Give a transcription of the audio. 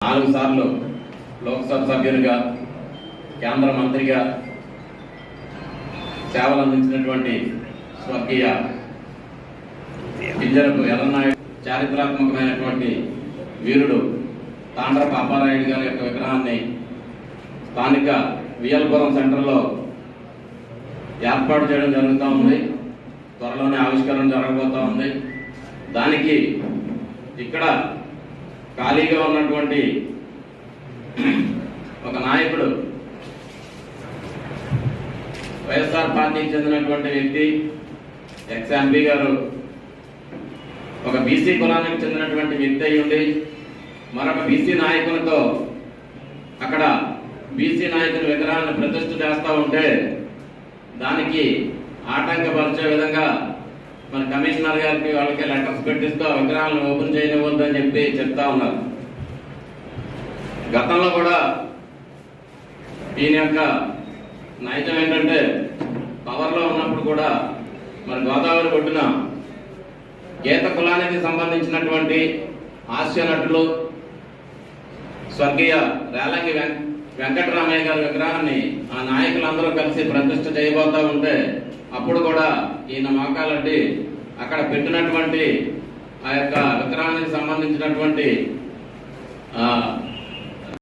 4 సార్లు లోక్సభ సభ్యునిగా, కేంద్ర మంత్రిగా సేవలు అందించినటువంటి స్వర్గీయ పింజరపు ఎర్రనాయుడు చారిత్రాత్మకమైనటువంటి వీరుడు తాండ్రపు అప్పారాయుడు గారి యొక్క విగ్రహాన్ని స్థానిక వియల్పురం సెంటర్లో ఏర్పాటు చేయడం జరుగుతూ ఉంది. త్వరలోనే ఆవిష్కరణ జరగబోతూ ఉంది. దానికి ఇక్కడ ఖాళీగా ఉన్నటువంటి ఒక నాయకుడు, వైఎస్ఆర్ పార్టీకి చెందినటువంటి వ్యక్తి, ఎక్స్ ఎంపీ గారు, ఒక బీసీ కులానికి చెందినటువంటి వ్యక్తి అయి ఉండి మరొక బీసీ నాయకునితో అక్కడ బీసీ నాయకుని విగ్రహాన్ని ప్రతిష్ఠ చేస్తూ ఉంటే దానికి ఆటంకపరిచే విధంగా మన కమిషనర్ గారికి వాళ్ళకి లెటర్స్ పెట్టిస్తూ విగ్రహాలను ఓపెన్ చేయనివ్వద్దని చెప్పి చెప్తా ఉన్నారు. గతంలో కూడా ఈయన యొక్క నైజం ఏంటంటే పవర్లో ఉన్నప్పుడు కూడా మరి గోదావరి ఒడ్డున గీత కులానికి సంబంధించినటువంటి హాస్య నటులు స్వర్గీయ రేలంగి వెంకటరామయ్య గారి విగ్రహాన్ని ఆ నాయకులందరూ కలిసి ప్రతిష్ఠ చేయబోతా ఉంటే అప్పుడు కూడా ఈయన మోకాలంటి అక్కడ పెట్టినటువంటి ఆ యొక్క విగ్రహానికి సంబంధించినటువంటి